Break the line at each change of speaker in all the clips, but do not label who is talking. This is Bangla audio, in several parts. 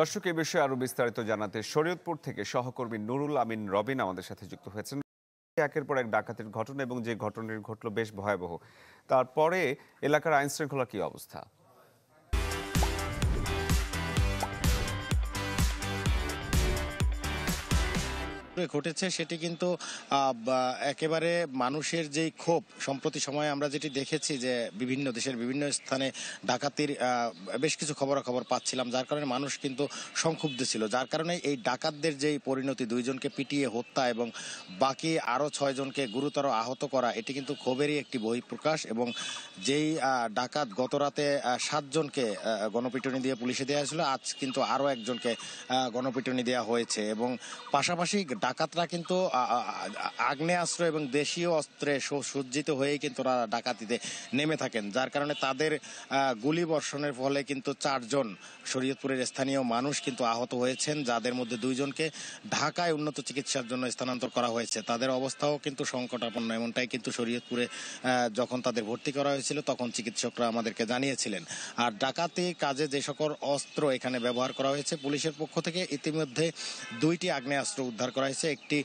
দর্শক, এই বিষয়ে আরো বিস্তারিত জানাতে শরীয়তপুর থেকে সহকর্মী নুরুল আমিন রবিন আমাদের সাথে যুক্ত হয়েছেন। একের পর এক ডাকাতির ঘটনা এবং যে ঘটনাটি ঘটলো বেশ ভয়াবহ। তারপরে এলাকার আইন শৃঙ্খলা কি অবস্থা?
ঘটেছে সেটি কিন্তু একেবারে মানুষের যেই ক্ষোভ, সম্প্রতি সময়ে আমরা যেটি দেখেছি যে বিভিন্ন দেশের বিভিন্ন স্থানে ডাকাতির বেশ কিছু খবরাখবর পাচ্ছিলাম, যার কারণে মানুষ কিন্তু সংক্ষুব্ধ ছিল। যার কারণে এই ডাকাতদের যেই পরিণতি, দুইজনকে পিটিয়ে হত্যা এবং বাকি আরও 6 জনকে গুরুতর আহত করা, এটি কিন্তু ক্ষোভেরই একটি বহিঃপ্রকাশ। এবং যেই ডাকাত গত রাতে 7 জনকে গণপিটুনি দিয়ে পুলিশে দেওয়া হয়েছিল, আজ কিন্তু আরও একজনকে গণপিটুনি দেওয়া হয়েছে। এবং পাশাপাশি ডাকাতরা কিন্তু আগ্নেয়াস্ত্র এবং দেশীয় অস্ত্রে সজ্জিত হয়েই কিন্তু ওরা ডাকাতিতে নেমে থাকেন, যার কারণে তাদের গুলি বর্ষণের ফলে কিন্তু 4 জন শরীয়তপুরের স্থানীয় মানুষ কিন্তু আহত হয়েছেন, যাদের মধ্যে 2 জনকে ঢাকায় উন্নত চিকিৎসার জন্য স্থানান্তর করা হয়েছে। তাদের অবস্থাও কিন্তু সংকটাপন্ন, এমনটাই কিন্তু শরীয়তপুরে যখন তাদের ভর্তি করা হয়েছিল তখন চিকিৎসকরা আমাদেরকে জানিয়েছিলেন। আর ডাকাতি কাজে যে সকল অস্ত্র এখানে ব্যবহার করা হয়েছে, পুলিশের পক্ষ থেকে ইতিমধ্যে 2টি আগ্নেয়াস্ত্র উদ্ধার করা হয়েছে, একটি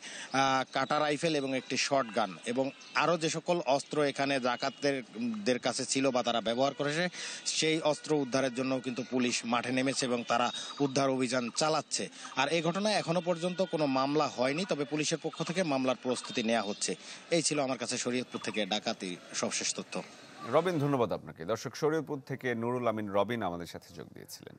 কাটা রাইফেল এবং একটি শর্টগান। এবং আরও যে সকল অস্ত্র এখানে ডাকাতদের কাছে ছিল বা তারা ব্যবহার করেছে, সেই অস্ত্র উদ্ধারের জন্য কিন্তু পুলিশ মাঠে নেমেছে এবং তারা উদ্ধার অভিযান চালাচ্ছে। আর এই ঘটনায় এখনো পর্যন্ত কোনো মামলা হয়নি, তবে পুলিশের পক্ষ থেকে মামলার প্রস্তুতি নেওয়া হচ্ছে। এই ছিল আমার কাছে শরীয়তপুর থেকে ডাকাতি সবশেষ তথ্য।
রবিন, ধন্যবাদ আপনাকে। দর্শক, শরীয়তপুর থেকে নুরুল আমিন রবিন আমাদের সাথে যোগ দিয়েছিলেন।